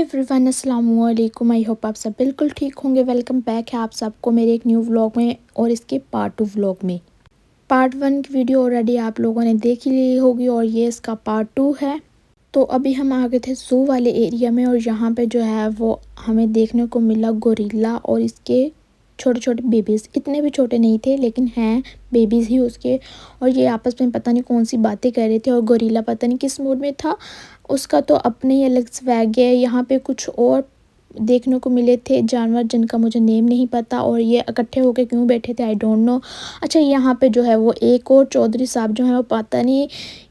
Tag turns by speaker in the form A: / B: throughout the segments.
A: Everyone, अस्सलाम वालेकुम। I hope आप सब बिल्कुल ठीक होंगे। वेलकम बैक है आप सबको मेरे एक न्यू व्लॉग में और इसके पार्ट 2 व्लॉग में। पार्ट 1 की वीडियो ऑलरेडी आप लोगों ने देख ही ली होगी और ये इसका पार्ट 2 है। तो अभी हम आ गए थे ज़ू वाले एरिया में और यहाँ पे जो है वो हमें देखने को मिला गोरिल्ला और इसके छोटे छोटे बेबीज़। इतने भी छोटे नहीं थे लेकिन हैं बेबीज़ ही उसके। और ये आपस में पता नहीं कौन सी बातें कर रहे थे और गोरिल्ला पता नहीं किस मूड में था। उसका तो अपने ही अलग स्वैग है। यहाँ पे कुछ और देखने को मिले थे जानवर जिनका मुझे नेम नहीं पता और ये इकट्ठे होकर क्यों बैठे थे आई डोंट नो। अच्छा, यहाँ पे जो है वो एक और चौधरी साहब जो है वो पता नहीं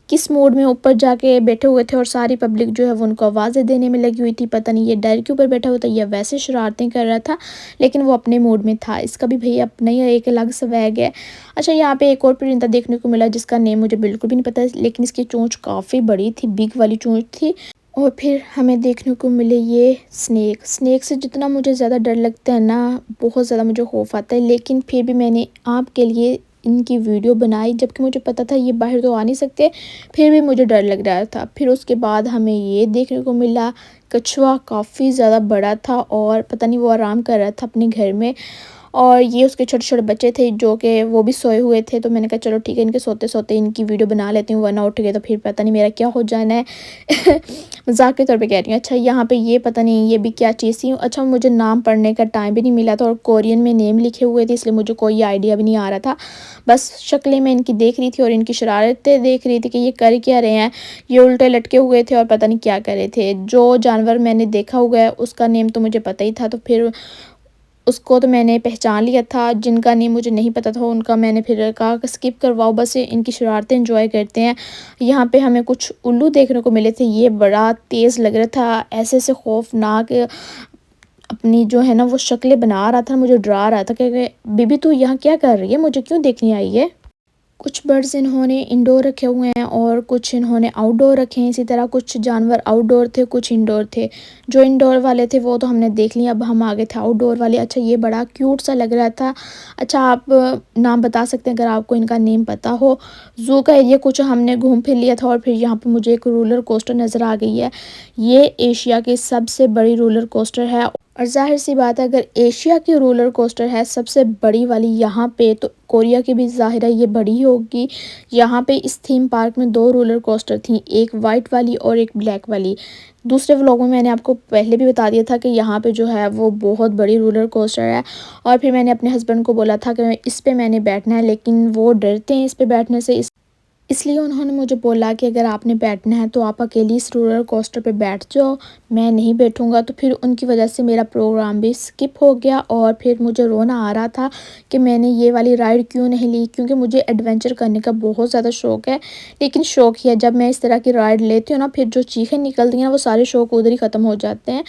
A: किस मोड में ऊपर जाके बैठे हुए थे और सारी पब्लिक जो है वो उनको आवाज़ें देने में लगी हुई थी। पता नहीं ये डर के ऊपर बैठा हुआ था या वैसे शरारतें कर रहा था, लेकिन वो अपने मूड में था। इसका भी भैया अपना ही एक अलग स्वैग है। अच्छा, यहाँ पे एक और परिंदा देखने को मिला जिसका नेम मुझे बिल्कुल भी नहीं पता, लेकिन इसकी चोंच काफ़ी बड़ी थी, बिग वाली चोंच थी। और फिर हमें देखने को मिले ये स्नेक से जितना मुझे ज़्यादा डर लगता है ना, बहुत ज़्यादा मुझे खौफ आता है, लेकिन फिर भी मैंने आपके लिए इनकी वीडियो बनाई जबकि मुझे पता था ये बाहर तो आ नहीं सकते, फिर भी मुझे डर लग रहा था। फिर उसके बाद हमें ये देखने को मिला कछुआ, काफ़ी ज़्यादा बड़ा था और पता नहीं वो आराम कर रहा था अपने घर में। और ये उसके छोटे छोटे बच्चे थे जो कि वो भी सोए हुए थे। तो मैंने कहा चलो ठीक है, इनके सोते सोते इनकी वीडियो बना लेती हूँ, वरना उठ गए तो फिर पता नहीं मेरा क्या हो जाना है। मजाक के तौर पे कह रही हूँ। अच्छा, यहाँ पे ये पता नहीं ये भी क्या चीज़ थी। अच्छा, मुझे नाम पढ़ने का टाइम भी नहीं मिला था और कोरियन में नेम लिखे हुए थे, इसलिए मुझे कोई आइडिया भी नहीं आ रहा था। बस शक्लें मैं इनकी देख रही थी और इनकी शरारतें देख रही थी कि ये कर क्या रहे हैं। ये उल्टे लटके हुए थे और पता नहीं क्या कर रहे थे। जो जानवर मैंने देखा हुआ है उसका नेम तो मुझे पता ही था, तो फिर उसको तो मैंने पहचान लिया था। जिनका नेम मुझे नहीं पता था उनका मैंने फिर कहा कि स्किप करवाओ, बस इनकी शरारतें एंजॉय करते हैं। यहाँ पे हमें कुछ उल्लू देखने को मिले थे, ये बड़ा तेज़ लग रहा था, ऐसे ऐसे खौफनाक अपनी जो है ना वो शक्लें बना रहा था, मुझे डरा रहा था कि बीबी तू यहाँ क्या कर रही है, मुझे क्यों देखने आई है। कुछ बर्ड्स इन्होंने इंडोर रखे हुए हैं और कुछ इन्होंने आउटडोर रखे हैं। इसी तरह कुछ जानवर आउटडोर थे, कुछ इंडोर थे। जो इंडोर वाले थे वो तो हमने देख लिया, अब हम आगे थे आउटडोर वाले। अच्छा, ये बड़ा क्यूट सा लग रहा था। अच्छा, आप नाम बता सकते हैं अगर आपको इनका नेम पता हो। ज़ू का एरिया कुछ हमने घूम फिर लिया था और फिर यहाँ पे मुझे एक रोलर कोस्टर नज़र आ गई है। ये एशिया की सबसे बड़ी रोलर कोस्टर है और जाहिर सी बात है अगर एशिया की रोलर कोस्टर है सबसे बड़ी वाली यहाँ पे, तो कोरिया की भी ज़ाहिर है ये बड़ी ही होगी। यहाँ पे इस थीम पार्क में 2 रोलर कोस्टर थी, एक वाइट वाली और एक ब्लैक वाली। दूसरे व्लॉग में मैंने आपको पहले भी बता दिया था कि यहाँ पे जो है वो बहुत बड़ी रोलर कोस्टर है। और फिर मैंने अपने हस्बैंड को बोला था कि इस पे मैंने बैठना है, लेकिन वो डरते हैं इस पे बैठने से, इसलिए उन्होंने मुझे बोला कि अगर आपने बैठना है तो आप अकेली इस रोलर कोस्टर पे बैठ जाओ, मैं नहीं बैठूंगा। तो फिर उनकी वजह से मेरा प्रोग्राम भी स्किप हो गया और फिर मुझे रोना आ रहा था कि मैंने ये वाली राइड क्यों नहीं ली, क्योंकि मुझे एडवेंचर करने का बहुत ज़्यादा शौक़ है। लेकिन शौक़ ही है, जब मैं इस तरह की राइड लेती हूँ ना फिर जो चीखें निकलती हैं वो सारे शौक़ उधर ही ख़त्म हो जाते हैं।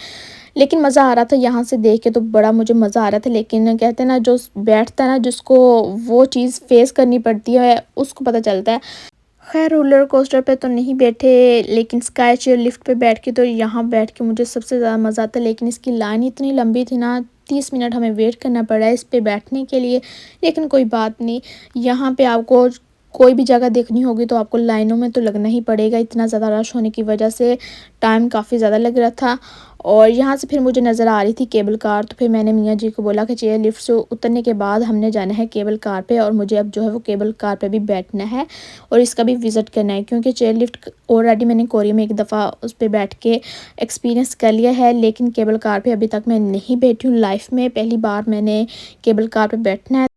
A: लेकिन मज़ा आ रहा था यहाँ से देख के, तो बड़ा मुझे मज़ा आ रहा था। लेकिन कहते हैं ना जो बैठता है ना, जिसको वो चीज़ फेस करनी पड़ती है उसको पता चलता है। खैर, रोलर कोस्टर पे तो नहीं बैठे, लेकिन स्काई चेयर लिफ्ट पे बैठ के तो यहाँ बैठ के मुझे सबसे ज़्यादा मज़ा आता है। लेकिन इसकी लाइन इतनी लंबी थी ना, 30 मिनट हमें वेट करना पड़ा है इस पे बैठने के लिए। लेकिन कोई बात नहीं, यहाँ पे आपको कोई भी जगह देखनी होगी तो आपको लाइनों में तो लगना ही पड़ेगा। इतना ज़्यादा रश होने की वजह से टाइम काफ़ी ज़्यादा लग रहा था। और यहाँ से फिर मुझे नज़र आ रही थी केबल कार, तो फिर मैंने मियाँ जी को बोला कि चेयर लिफ्ट से उतरने के बाद हमने जाना है केबल कार पे और मुझे अब जो है वो केबल कार पे भी बैठना है और इसका भी विज़िट करना है। क्योंकि चेयर लिफ्ट ऑलरेडी मैंने कोरिया में एक दफ़ा उस पर बैठ के एक्सपीरियंस कर लिया है, लेकिन केबल कार पे अभी तक मैं नहीं बैठी हूँ लाइफ में, पहली बार मैंने केबल कार पे बैठना है।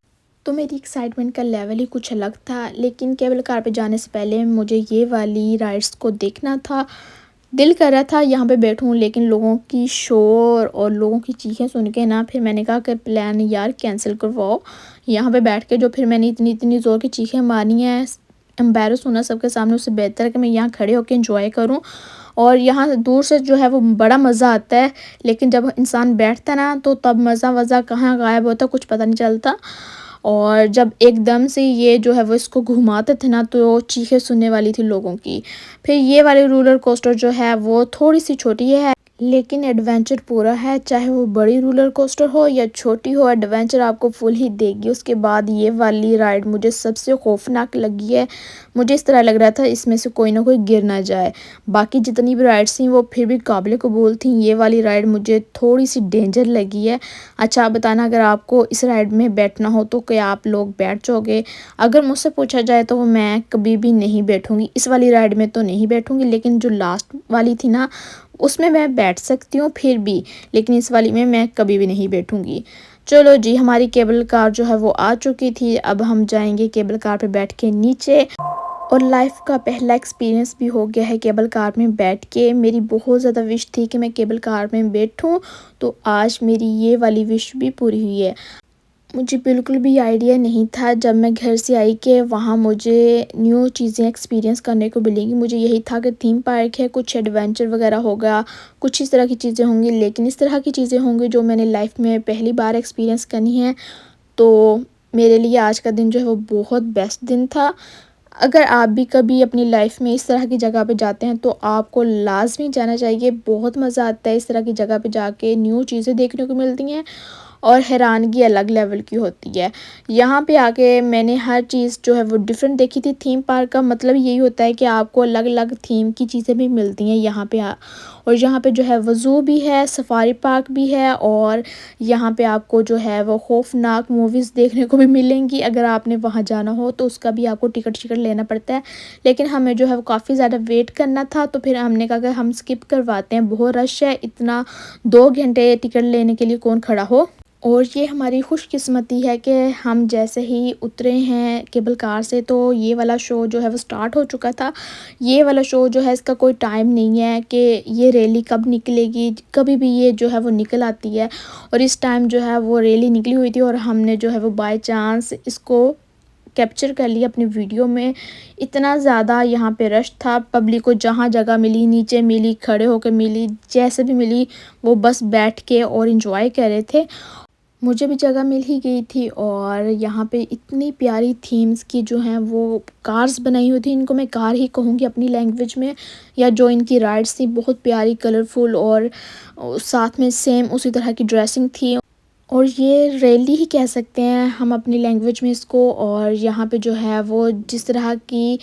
A: तो मेरी एक्साइटमेंट का लेवल ही कुछ अलग था। लेकिन केबल कार पे जाने से पहले मुझे ये वाली राइड्स को देखना था। दिल कर रहा था यहाँ पे बैठूं, लेकिन लोगों की शोर और लोगों की चीखें सुन के ना फिर मैंने कहा कि प्लान यार कैंसिल करवाओ। यहाँ पे बैठ के जो फिर मैंने इतनी इतनी ज़ोर की चीखें मारनी है, एम्बेरस होना सबके सामने, उससे बेहतर है कि मैं यहाँ खड़े होकर इंजॉय करूँ। और यहाँ दूर से जो है वो बड़ा मज़ा आता है, लेकिन जब इंसान बैठता है ना तो तब मज़ा वज़ा कहाँ गायब होता कुछ पता नहीं चलता। और जब एकदम से ये जो है वो इसको घुमाते थे ना तो चीखें सुनने वाली थी लोगों की। फिर ये वाली रोलर कोस्टर जो है वो थोड़ी सी छोटी है, लेकिन एडवेंचर पूरा है, चाहे वो बड़ी रोलर कोस्टर हो या छोटी हो, एडवेंचर आपको फुल ही देगी। उसके बाद ये वाली राइड मुझे सबसे खौफनाक लगी है। मुझे इस तरह लग रहा था इसमें से कोई ना कोई गिर ना जाए। बाकी जितनी भी राइड्स थी वो फिर भी काबिल कबूल थी, ये वाली राइड मुझे थोड़ी सी डेंजर लगी है। अच्छा, आप बताना अगर आपको इस राइड में बैठना हो तो क्या आप लोग बैठ जाओगे? अगर मुझसे पूछा जाए तो मैं कभी भी नहीं बैठूंगी, इस वाली राइड में तो नहीं बैठूंगी, लेकिन जो लास्ट वाली थी ना उसमें मैं बैठ सकती हूँ फिर भी, लेकिन इस वाली में मैं कभी भी नहीं बैठूंगी। चलो जी, हमारी केबल कार जो है वो आ चुकी थी। अब हम जाएंगे केबल कार पे बैठ के नीचे। और लाइफ का पहला एक्सपीरियंस भी हो गया है केबल कार में बैठ के। मेरी बहुत ज़्यादा विश थी कि मैं केबल कार में बैठूं, तो आज मेरी ये वाली विश भी पूरी हुई है। मुझे बिल्कुल भी आइडिया नहीं था जब मैं घर से आई कि वहाँ मुझे न्यू चीज़ें एक्सपीरियंस करने को मिलेंगी। मुझे यही था कि थीम पार्क है, कुछ एडवेंचर वगैरह होगा, कुछ इस तरह की चीज़ें होंगी, लेकिन इस तरह की चीज़ें होंगी जो मैंने लाइफ में पहली बार एक्सपीरियंस करनी है। तो मेरे लिए आज का दिन जो है वो बहुत बेस्ट दिन था। अगर आप भी कभी अपनी लाइफ में इस तरह की जगह पे जाते हैं तो आपको लाजमी जाना चाहिए। बहुत मज़ा आता है इस तरह की जगह पे जाके, न्यू चीज़ें देखने को मिलती हैं और हैरानगी अलग लेवल की होती है। यहाँ पे आके मैंने हर चीज़ जो है वो डिफरेंट देखी थी। थीम पार्क का मतलब यही होता है कि आपको अलग अलग थीम की चीज़ें भी मिलती हैं यहाँ पे और यहाँ पे जो है वो ज़ू भी है, सफारी पार्क भी है, और यहाँ पे आपको जो है वो खौफनाक मूवीज़ देखने को भी मिलेंगी। अगर आपने वहाँ जाना हो तो उसका भी आपको टिकट शिकट लेना पड़ता है, लेकिन हमें जो है वो काफ़ी ज़्यादा वेट करना था, तो फिर हमने कहा कि हम स्किप करवाते हैं, बहुत रश है, इतना 2 घंटे टिकट लेने के लिए कौन खड़ा हो। और ये हमारी खुशकिस्मती है कि हम जैसे ही उतरे हैं केबल कार से तो ये वाला शो जो है वो स्टार्ट हो चुका था। ये वाला शो जो है इसका कोई टाइम नहीं है कि ये रैली कब निकलेगी, कभी भी ये जो है वो निकल आती है। और इस टाइम जो है वो रैली निकली हुई थी और हमने जो है वो बाय चांस इसको कैप्चर कर लिया अपनी वीडियो में। इतना ज़्यादा यहाँ पे रश था, पब्लिक को जहाँ जगह मिली, नीचे मिली, खड़े होकर मिली, जैसे भी मिली वो बस बैठ के और इन्जॉय कर रहे थे। मुझे भी जगह मिल ही गई थी और यहाँ पे इतनी प्यारी थीम्स की जो हैं वो कार्स बनाई हुई थी, इनको मैं कार ही कहूँगी अपनी लैंग्वेज में, या जो इनकी राइड्स थी बहुत प्यारी, कलरफुल, और साथ में सेम उसी तरह की ड्रेसिंग थी। और ये रैली ही कह सकते हैं हम अपनी लैंग्वेज में इसको। और यहाँ पे जो है वो जिस तरह की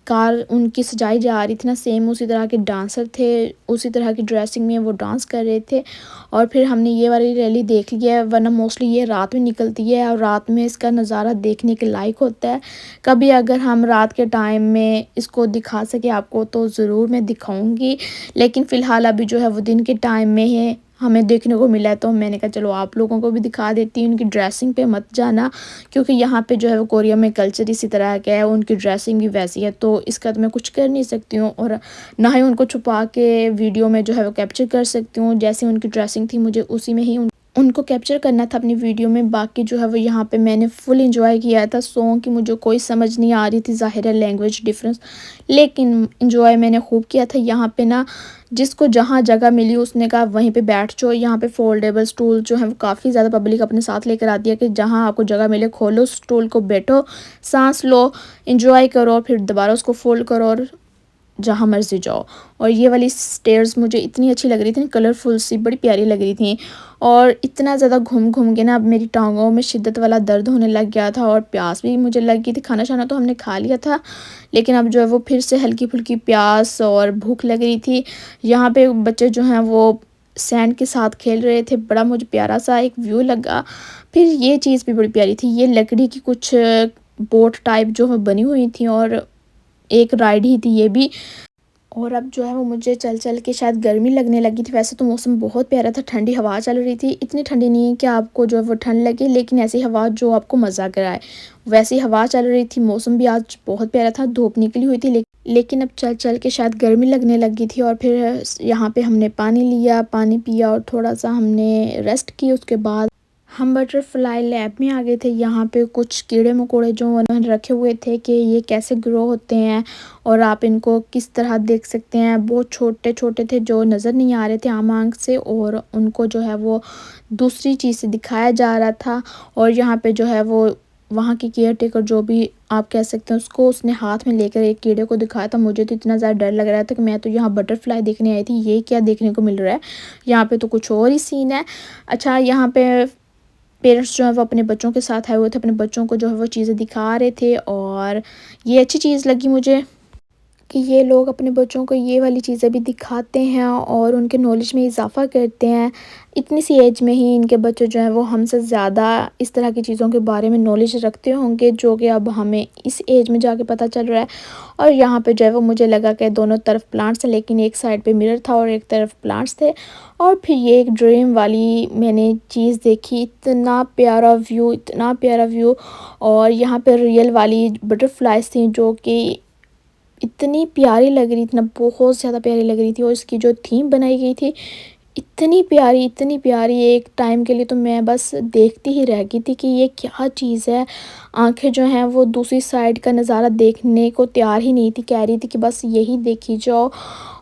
A: कार उनकी सजाई जा रही थी ना, सेम उसी तरह के डांसर थे, उसी तरह की ड्रेसिंग में वो डांस कर रहे थे। और फिर हमने ये वाली रैली देख ली है, वरना मोस्टली ये रात में निकलती है और रात में इसका नज़ारा देखने के लायक होता है। कभी अगर हम रात के टाइम में इसको दिखा सके आपको तो ज़रूर मैं दिखाऊंगी, लेकिन फ़िलहाल अभी जो है वो दिन के टाइम में है हमें देखने को मिला है, तो मैंने कहा चलो आप लोगों को भी दिखा देती हूँ। उनकी ड्रेसिंग पे मत जाना, क्योंकि यहाँ पे जो है वो कोरिया में कल्चर इसी तरह का है, उनकी ड्रेसिंग भी वैसी है, तो इसका तो मैं कुछ कर नहीं सकती हूँ और ना ही उनको छुपा के वीडियो में जो है वो कैप्चर कर सकती हूँ। जैसे उनकी ड्रेसिंग थी मुझे उसी में ही उनको कैप्चर करना था अपनी वीडियो में। बाकी जो है वो यहाँ पे मैंने फुल एंजॉय किया था। सॉन्ग की मुझे कोई समझ नहीं आ रही थी, ज़ाहिर है लैंग्वेज डिफरेंस, लेकिन एंजॉय मैंने खूब किया था। यहाँ पे ना जिसको जहाँ जगह मिली उसने कहा वहीं पे बैठ जाओ। यहाँ पे फोल्डेबल स्टूल जो है वो काफ़ी ज़्यादा पब्लिक अपने साथ लेकर आती है कि जहाँ आपको जगह मिले खोलो स्टूल को, बैठो, सांस लो, एंजॉय करो और फिर दोबारा उसको फोल्ड करो और जहाँ मर्जी जाओ। और ये वाली स्टेयर्स मुझे इतनी अच्छी लग रही थी, कलरफुल सी, बड़ी प्यारी लग रही थी। और इतना ज़्यादा घूम घूम के ना अब मेरी टांगों में शिद्दत वाला दर्द होने लग गया था और प्यास भी मुझे लग गई थी। खाना शाना तो हमने खा लिया था, लेकिन अब जो है वो फिर से हल्की फुल्की प्यास और भूख लग रही थी। यहाँ पे बच्चे जो हैं वो सैंड के साथ खेल रहे थे, बड़ा मुझे प्यारा सा एक व्यू लगा। फिर ये चीज़ भी बड़ी प्यारी थी, ये लकड़ी की कुछ बोट टाइप जो है बनी हुई थी और एक राइड ही थी ये भी। और अब जो है वो मुझे चल चल के शायद गर्मी लगने लगी थी। वैसे तो मौसम बहुत प्यारा था, ठंडी हवा चल रही थी, इतनी ठंडी नहीं कि आपको जो है वो ठंड लगे, लेकिन ऐसी हवा जो आपको मज़ा कराए, वैसी हवा चल रही थी। मौसम भी आज बहुत प्यारा था, धूप निकली हुई थी, लेकिन अब चल चल के शायद गर्मी लगने लगी थी। और फिर यहाँ पे हमने पानी लिया, पानी पिया और थोड़ा सा हमने रेस्ट की। उसके बाद हम बटरफ्लाई लैब में आ गए थे। यहाँ पे कुछ कीड़े मकोड़े जो उन्होंने रखे हुए थे कि ये कैसे ग्रो होते हैं और आप इनको किस तरह देख सकते हैं। बहुत छोटे छोटे थे जो नज़र नहीं आ रहे थे आम आंख से, और उनको जो है वो दूसरी चीज़ से दिखाया जा रहा था। और यहाँ पे जो है वो वहाँ की केयर टेकर जो भी आप कह सकते हैं उसको, उसने हाथ में लेकर एक कीड़े को दिखाया था। मुझे तो इतना ज़्यादा डर लग रहा था कि मैं तो यहाँ बटरफ्लाई देखने आई थी, ये क्या देखने को मिल रहा है, यहाँ पे तो कुछ और ही सीन है। अच्छा, यहाँ पे पेरेंट्स जो है वो अपने बच्चों के साथ आए हुए थे, अपने बच्चों को जो है वो चीज़ें दिखा रहे थे और ये अच्छी चीज़ लगी मुझे कि ये लोग अपने बच्चों को ये वाली चीज़ें भी दिखाते हैं और उनके नॉलेज में इजाफ़ा करते हैं। इतनी सी एज में ही इनके बच्चे जो हैं वो हमसे ज़्यादा इस तरह की चीज़ों के बारे में नॉलेज रखते होंगे, जो कि अब हमें इस एज में जाके पता चल रहा है। और यहाँ पे जो है वो मुझे लगा कि दोनों तरफ प्लांट्स हैं, लेकिन एक साइड पे मिरर था और एक तरफ प्लांट्स थे। और फिर ये एक ड्रीम वाली मैंने चीज़ देखी, इतना प्यारा व्यू, इतना प्यारा व्यू। और यहाँ पे रियल वाली बटरफ्लाइज़ थी जो कि इतनी प्यारी लग रही थी ना, बहुत ज़्यादा प्यारी लग रही थी। और इसकी जो थीम बनाई गई थी इतनी प्यारी, एक टाइम के लिए तो मैं बस देखती ही रह गई थी कि ये क्या चीज़ है। आँखें जो हैं वो दूसरी साइड का नज़ारा देखने को तैयार ही नहीं थी, कह रही थी कि बस यही देखी जाओ।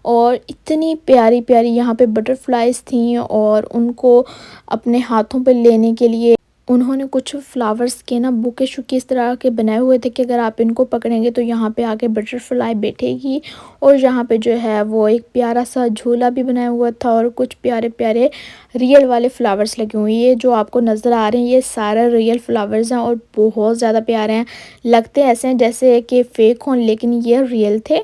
A: और इतनी प्यारी यहाँ पे बटरफ्लाइज़ थीं और उनको अपने हाथों पे लेने के लिए उन्होंने कुछ फ्लावर्स के ना बुके-शुके इस तरह के बनाए हुए थे कि अगर आप इनको पकड़ेंगे तो यहाँ पे आके बटरफ्लाई बैठेगी। और यहाँ पे जो है वो एक प्यारा-सा झूला भी बनाया हुआ था और कुछ प्यारे-प्यारे रियल वाले फ्लावर्स लगे हुए हैं। ये जो आपको नज़र आ रहे हैं ये सारे रियल फ्लावर्स हैं और बहुत ज़्यादा प्यारे हैं। लगते ऐसे हैं जैसे कि फ़ेक हों, लेकिन ये रियल थे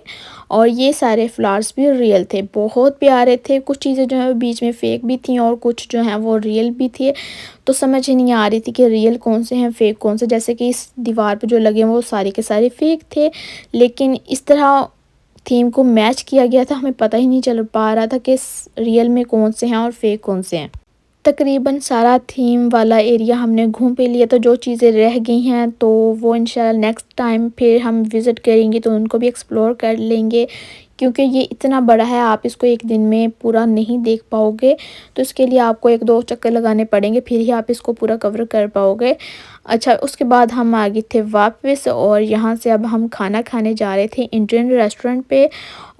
A: और ये सारे फ्लावर्स भी रियल थे, बहुत प्यारे थे। कुछ चीज़ें जो हैं बीच में फ़ेक भी थी और कुछ जो हैं वो रियल भी थे। तो समझ ही नहीं आ रही थी कि रियल कौन से हैं, फ़ेक कौन से। जैसे कि इस दीवार पे जो लगे हैं वो सारे के सारे फ़ेक थे, लेकिन इस तरह थीम को मैच किया गया था, हमें पता ही नहीं चल पा रहा था कि रियल में कौन से हैं और फ़ेक कौन से हैं। तकरीबन सारा थीम वाला एरिया हमने घूम फिर लिया, तो जो चीज़ें रह गई हैं तो वो इंशाल्लाह नेक्स्ट टाइम फिर हम विज़िट करेंगे तो उनको भी एक्सप्लोर कर लेंगे, क्योंकि ये इतना बड़ा है आप इसको एक दिन में पूरा नहीं देख पाओगे। तो इसके लिए आपको 1-2 चक्कर लगाने पड़ेंगे, फिर ही आप इसको पूरा कवर कर पाओगे। अच्छा, उसके बाद हम आ गए थे वापस और यहाँ से अब हम खाना खाने जा रहे थे इंडियन रेस्टोरेंट पे।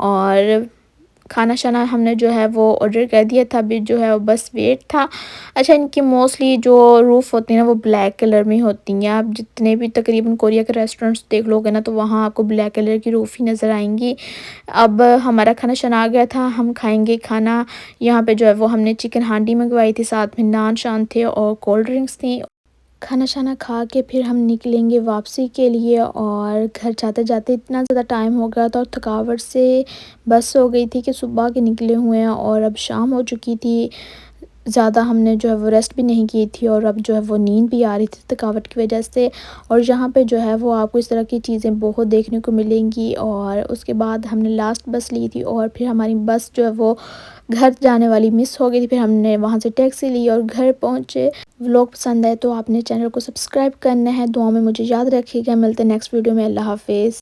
A: और खाना-शाना हमने जो है वो ऑर्डर कर दिया था, अभी जो है वो बस वेट था। अच्छा, इनकी मोस्टली जो रूफ़ होती है ना वो ब्लैक कलर में होती हैं। आप जितने भी तकरीबन कोरिया के रेस्टोरेंट्स देख लोगे ना तो वहाँ आपको ब्लैक कलर की रूफ़ ही नज़र आएँगी। अब हमारा खाना-शाना आ गया था, हम खाएँगे खाना। यहाँ पे जो है वो हमने चिकन हांडी मंगवाई थी, साथ में नान-शान थे और कोल्ड ड्रिंक्स थी। खाना-शाना खा के फिर हम निकलेंगे वापसी के लिए और घर जाते-जाते इतना ज़्यादा टाइम हो गया था और थकावट से बस हो गई थी कि सुबह के निकले हुए हैं और अब शाम हो चुकी थी। ज़्यादा हमने जो है वो रेस्ट भी नहीं की थी और अब जो है वो नींद भी आ रही थी थकावट की वजह से। और यहाँ पे जो है वो आपको इस तरह की चीज़ें बहुत देखने को मिलेंगी। और उसके बाद हमने लास्ट बस ली थी और फिर हमारी बस जो है वो घर जाने वाली मिस हो गई थी। फिर हमने वहाँ से टैक्सी ली और घर पहुँचे। व्लॉग पसंद आए तो आपने चैनल को सब्सक्राइब करना है, दुआ में मुझे याद रखिएगा। मिलते हैं नेक्स्ट वीडियो में। अल्लाह हाफ़िज़।